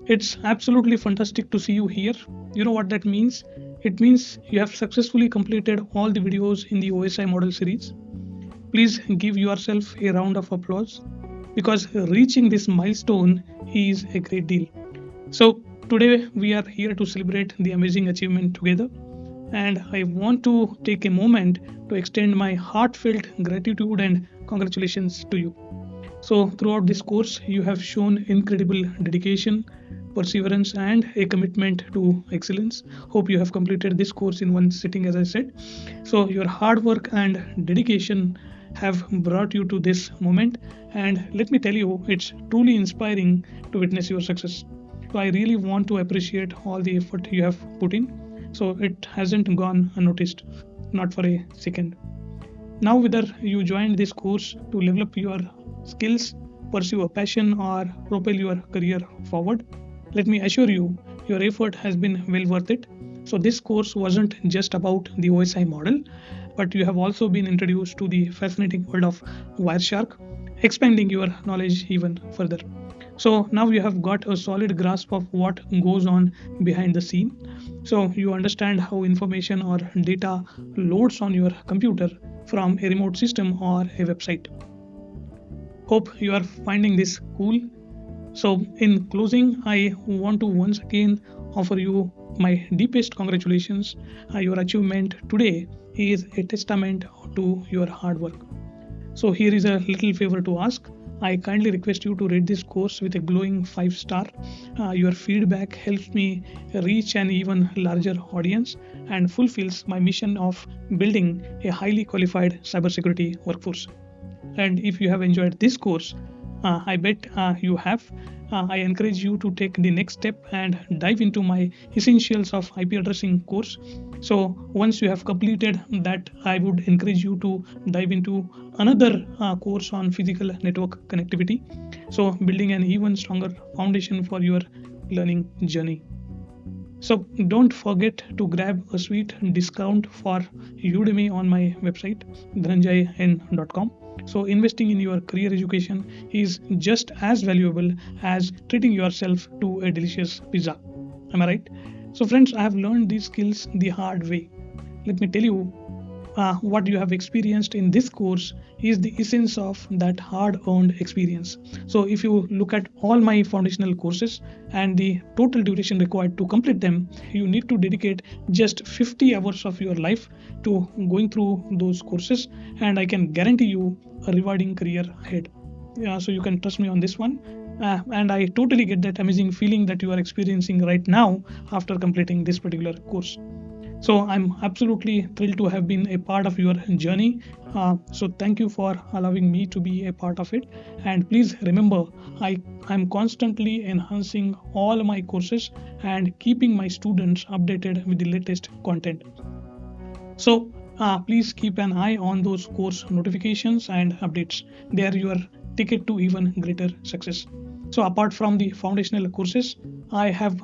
It's absolutely fantastic to see you here. You know what that means? It means you have successfully completed all the videos in the OSI model series. Please give yourself a round of applause because reaching this milestone is a great deal. So, today we are here to celebrate the amazing achievement together, and I want to take a moment to extend my heartfelt gratitude and congratulations to you. So, throughout this course, you have shown incredible dedication, perseverance, and a commitment to excellence. Hope you have completed this course in one sitting, as I said. So, your hard work and dedication have brought you to this moment, and let me tell you, it's truly inspiring to witness your success. So, I really want to appreciate all the effort you have put in. So, it hasn't gone unnoticed, not for a second. Now, whether you joined this course to level up your skills, pursue a passion, or propel your career forward, let me assure you, your effort has been well worth it. So, this course wasn't just about the OSI model, but you have also been introduced to the fascinating world of Wireshark, expanding your knowledge even further. So now you have got a solid grasp of what goes on behind the scene. So you understand how information or data loads on your computer from a remote system or a website. Hope you are finding this cool. So, in closing, I want to once again offer you my deepest congratulations. Your achievement today is a testament to your hard work. So here is a little favor to ask. I kindly request you to rate this course with a glowing 5 star. Your feedback helps me reach an even larger audience and fulfills my mission of building a highly qualified cybersecurity workforce. And if you have enjoyed this course, I bet you have. I encourage you to take the next step and dive into my Essentials of IP Addressing course. So, once you have completed that, I would encourage you to dive into another course on physical network connectivity. So, building an even stronger foundation for your learning journey. So don't forget to grab a sweet discount for Udemy on my website dhananjayn.com. So investing in your career education is just as valuable as treating yourself to a delicious pizza. Am I right? So friends, I have learned these skills the hard way. Let me tell you, what you have experienced in this course is the essence of that hard earned experience. So, if you look at all my foundational courses and the total duration required to complete them, you need to dedicate just 50 hours of your life to going through those courses, and I can guarantee you a rewarding career ahead. Yeah, so you can trust me on this one. And I totally get that amazing feeling that you are experiencing right now after completing this particular course. So I'm absolutely thrilled to have been a part of your journey. So thank you for allowing me to be a part of it. And please remember, I'm constantly enhancing all my courses and keeping my students updated with the latest content. So please keep an eye on those course notifications and updates. They are your ticket to even greater success. So apart from the foundational courses, I have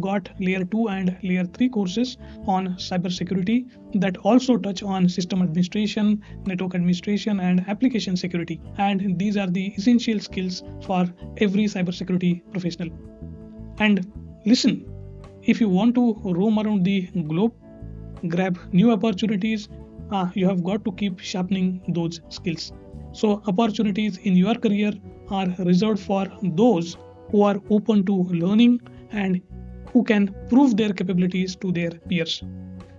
got layer 2 and layer 3 courses on cybersecurity that also touch on system administration, network administration, and application security. And these are the essential skills for every cybersecurity professional. And listen, if you want to roam around the globe, grab new opportunities, you have got to keep sharpening those skills. So, opportunities in your career are reserved for those who are open to learning and who can prove their capabilities to their peers.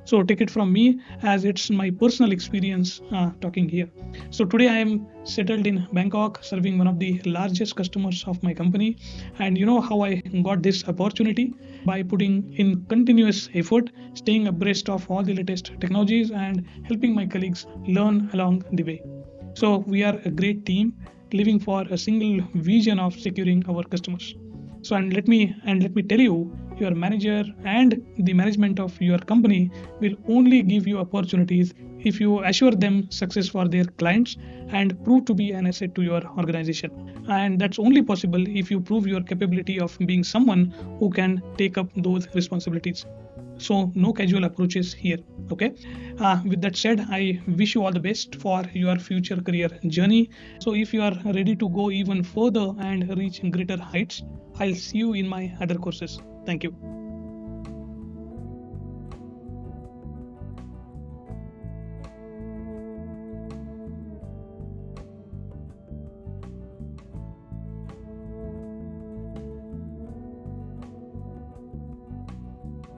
So take it from me as it's my personal experience talking here. So today I am settled in Bangkok, serving one of the largest customers of my company. And you know how I got this opportunity? By putting in continuous effort, staying abreast of all the latest technologies, and helping my colleagues learn along the way. So we are a great team living for a single vision of securing our customers. So and let me tell you, your manager and the management of your company will only give you opportunities if you assure them success for their clients and prove to be an asset to your organization. And that's only possible if you prove your capability of being someone who can take up those responsibilities. So no casual approaches here. Okay. With that said, I wish you all the best for your future career journey. So if you are ready to go even further and reach greater heights, I'll see you in my other courses. Thank you.